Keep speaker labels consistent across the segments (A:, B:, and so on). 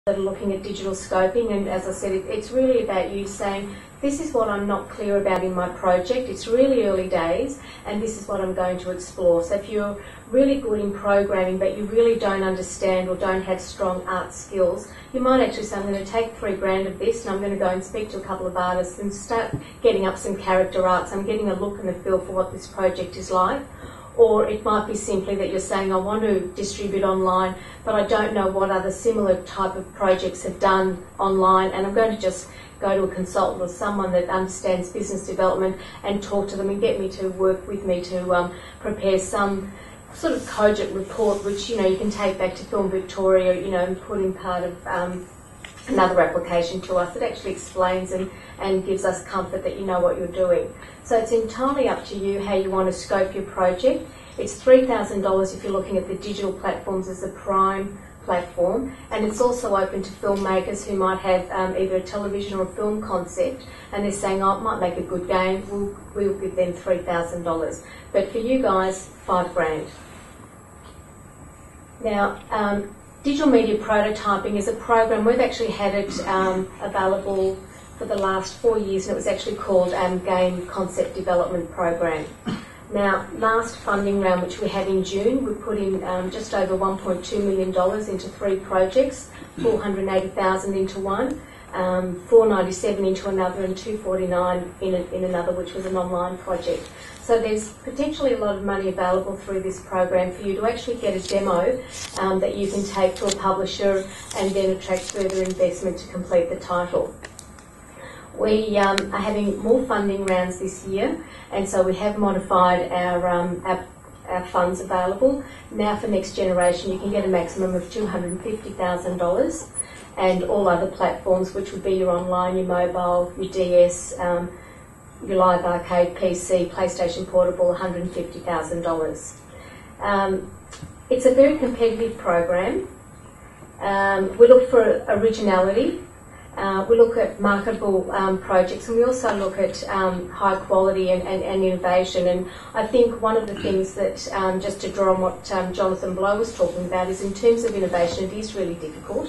A: that are looking at digital scoping, and as I said, it's really about you saying, this is what I'm not clear about in my project, it's really early days, and this is what I'm going to explore. So if you're really good in programming but you really don't understand or don't have strong art skills, you might actually say, I'm going to take $3,000 of this and I'm going to go and speak to a couple of artists and start getting up some character arts. I'm getting a look and a feel for what this project is like. Or it might be simply that you're saying, I want to distribute online, but I don't know what other similar type of projects have done online, and I'm going to just go to a consultant or someone that understands business development and talk to them and get me to work with me to prepare some sort of cogent report, which, you know, you can take back to Film Victoria, you know, and put in part of another application to us that actually explains and gives us comfort that you know what you're doing. So it's entirely up to you how you want to scope your project. It's $3,000 if you're looking at the digital platforms as a prime platform, and it's also open to filmmakers who might have either a television or a film concept, and they're saying, oh, it might make a good game, we'll give them $3,000. But for you guys, $5,000. Now, digital media prototyping is a program. We've actually had it available for the last 4 years, and it was actually called Game Concept Development Program. Now, last funding round, which we had in June, we put in just over $1.2 million into 3 projects, $480,000 into one, $497 into another, and $249 in another, which was an online project. So there's potentially a lot of money available through this program for you to actually get a demo that you can take to a publisher and then attract further investment to complete the title. We are having more funding rounds this year, and so we have modified our funds available. Now for Next Generation, you can get a maximum of $250,000, and all other platforms, which would be your online, your mobile, your DS, your live arcade, PC, PlayStation Portable, $150,000. It's a very competitive program. We look for originality. We look at marketable projects, and we also look at high quality and innovation. And I think one of the things that, just to draw on what Jonathan Blow was talking about, is in terms of innovation, it is really difficult.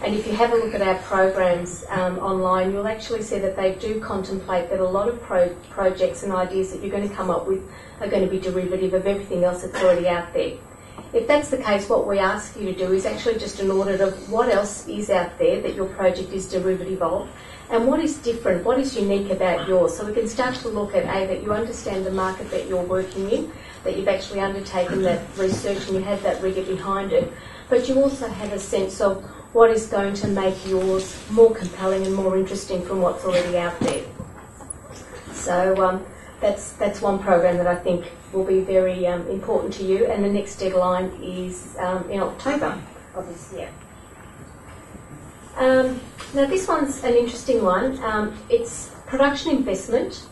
A: And if you have a look at our programs online, you'll actually see that they do contemplate that a lot of projects and ideas that you're going to come up with are going to be derivative of everything else that's already out there. If that's the case, what we ask you to do is actually just an audit of what else is out there that your project is derivative of, and what is different, what is unique about yours. So we can start to look at, A, that you understand the market that you're working in, that you've actually undertaken that research and you have that rigour behind it, but you also have a sense of what is going to make yours more compelling and more interesting from what's already out there. So that's one program that I think will be very important to you, and the next deadline is in October of this year. Now this one's an interesting one. It's production investment.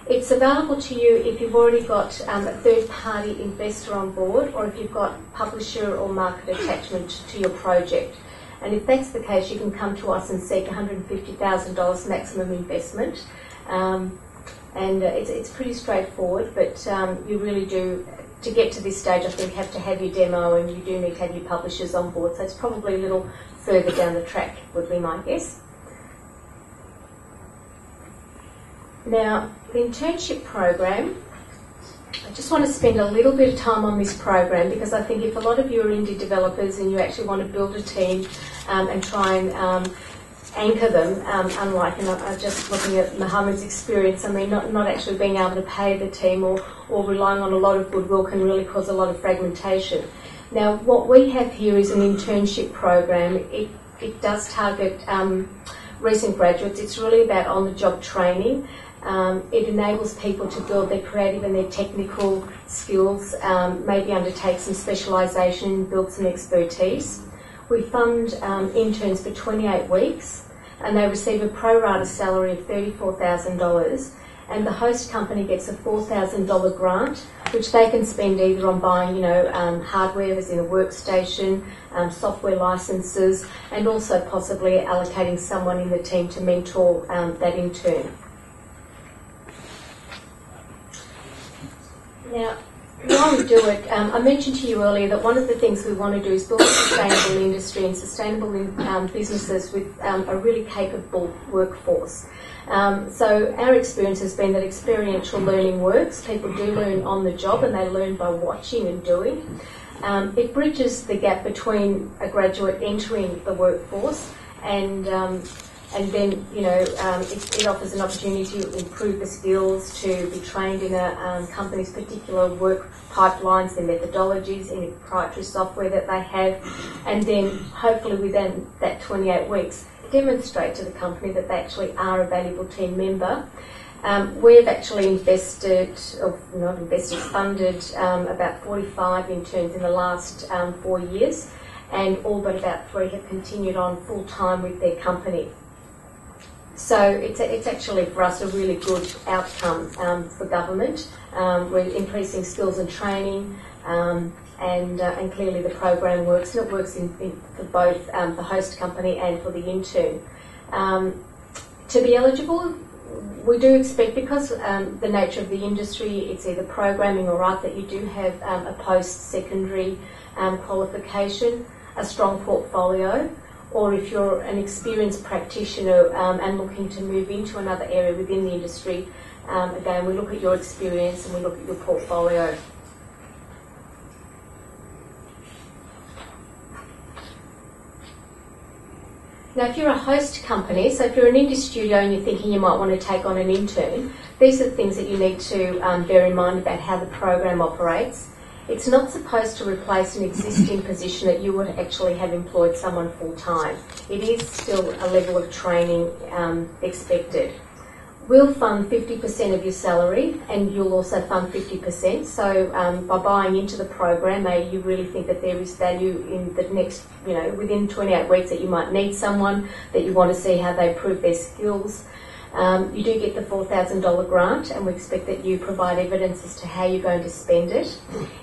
A: It's available to you if you've already got a third-party investor on board, or if you've got publisher or market attachment to your project. And if that's the case, you can come to us and seek $150,000 maximum investment. And it's pretty straightforward, but you really do, to get to this stage, I think, have to have your demo, and you do need to have your publishers on board. So it's probably a little further down the track, would be my guess. Now, the internship program, I just want to spend a little bit of time on this program, because I think if a lot of you are indie developers and you actually want to build a team and try and anchor them, unlike, and I'm just looking at Mahomed's experience, I mean, not actually being able to pay the team or relying on a lot of goodwill can really cause a lot of fragmentation. Now, what we have here is an internship program. It does target recent graduates. It's really about on-the-job training. It enables people to build their creative and their technical skills, maybe undertake some specialisation, build some expertise. We fund interns for 28 weeks, and they receive a pro rata salary of $34,000, and the host company gets a $4,000 grant, which they can spend either on buying, you know, hardware as in a workstation, software licenses, and also possibly allocating someone in the team to mentor that intern. Now, while we do it, I mentioned to you earlier that one of the things we want to do is build a sustainable industry and sustainable businesses with a really capable workforce. So our experience has been that experiential learning works. People do learn on the job and they learn by watching and doing. It bridges the gap between a graduate entering the workforce and then, you know, it offers an opportunity to improve the skills, to be trained in a company's particular work pipelines, their methodologies, any proprietary software that they have, and then hopefully within that 28 weeks demonstrate to the company that they actually are a valuable team member. We've actually funded about 45 interns in the last 4 years, and all but about 3 have continued on full time with their company. So it's actually for us a really good outcome for government. We're increasing skills and training, and clearly the program works, and it works for both the host company and for the intern. To be eligible, we do expect, because the nature of the industry, it's either programming or art, that you do have a post-secondary qualification, a strong portfolio, or if you're an experienced practitioner and looking to move into another area within the industry, again, we look at your experience and we look at your portfolio. Now, if you're a host company, so if you're an indie studio and you're thinking you might want to take on an intern, these are things that you need to bear in mind about how the program operates. It's not supposed to replace an existing position that you would actually have employed someone full-time. It is still a level of training expected. We'll fund 50% of your salary, and you'll also fund 50%. So by buying into the program, you really think that there is value in the next, you know, within 28 weeks that you might need someone, that you want to see how they improve their skills. You do get the $4,000 grant, and we expect that you provide evidence as to how you're going to spend it.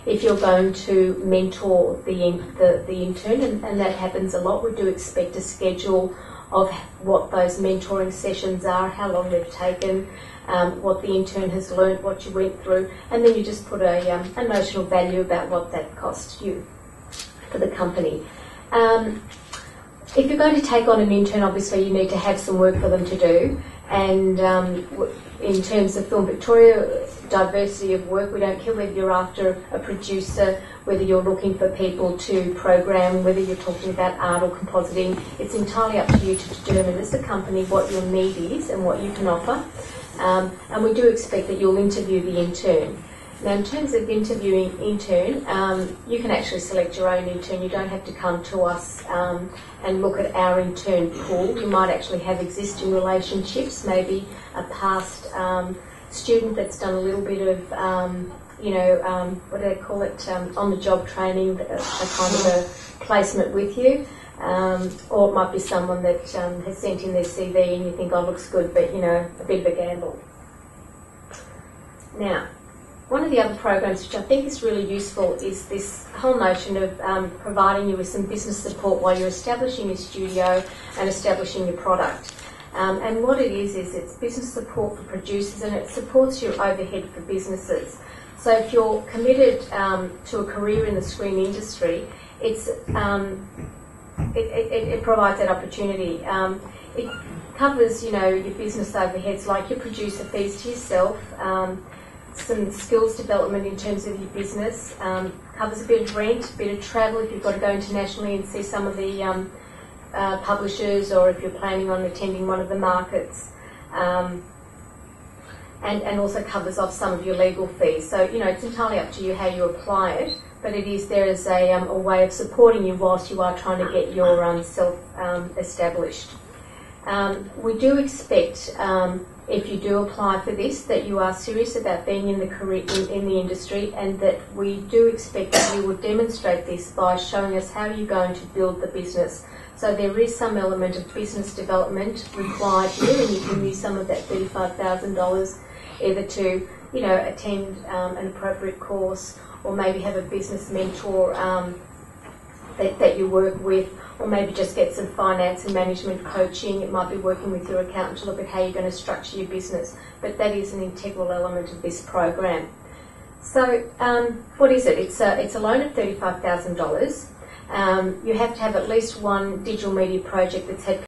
A: If you're going to mentor the intern, and that happens a lot, we do expect a schedule of what those mentoring sessions are, how long they've taken, what the intern has learnt, what you went through, and then you just put a notional value about what that costs you for the company. If you're going to take on an intern, obviously you need to have some work for them to do. And in terms of Film Victoria, diversity of work, we don't care whether you're after a producer, whether you're looking for people to program, whether you're talking about art or compositing. It's entirely up to you to determine as a company what your need is and what you can offer. And we do expect that you'll interview the intern. Now, in terms of interviewing intern, you can actually select your own intern. You don't have to come to us and look at our intern pool. You might actually have existing relationships, maybe a past student that's done a little bit of, what do they call it, on-the-job training, a kind of a placement with you. Or it might be someone that has sent in their CV and you think, oh, looks good, but, you know, a bit of a gamble. Now, one of the other programs which I think is really useful is this whole notion of providing you with some business support while you're establishing your studio and establishing your product. And what it is it's business support for producers, and it supports your overhead for businesses. So if you're committed to a career in the screen industry, it provides that opportunity. It covers, you know, your business overheads, like your producer fees to yourself, some skills development in terms of your business, covers a bit of rent, a bit of travel if you've got to go internationally and see some of the publishers, or if you're planning on attending one of the markets, and also covers off some of your legal fees. So, you know, it's entirely up to you how you apply it, but it is there as a way of supporting you whilst you are trying to get your self established. We do expect, if you do apply for this, that you are serious about being in the career in the industry, and that we do expect that you will demonstrate this by showing us how you're going to build the business. So there is some element of business development required here, and you can use some of that $35,000 either to, you know, attend an appropriate course, or maybe have a business mentor that you work with, or maybe just get some finance and management coaching. It might be working with your accountant to look at how you're going to structure your business, but that is an integral element of this program. So what is it? It's a loan of $35,000. You have to have at least one digital media project that's had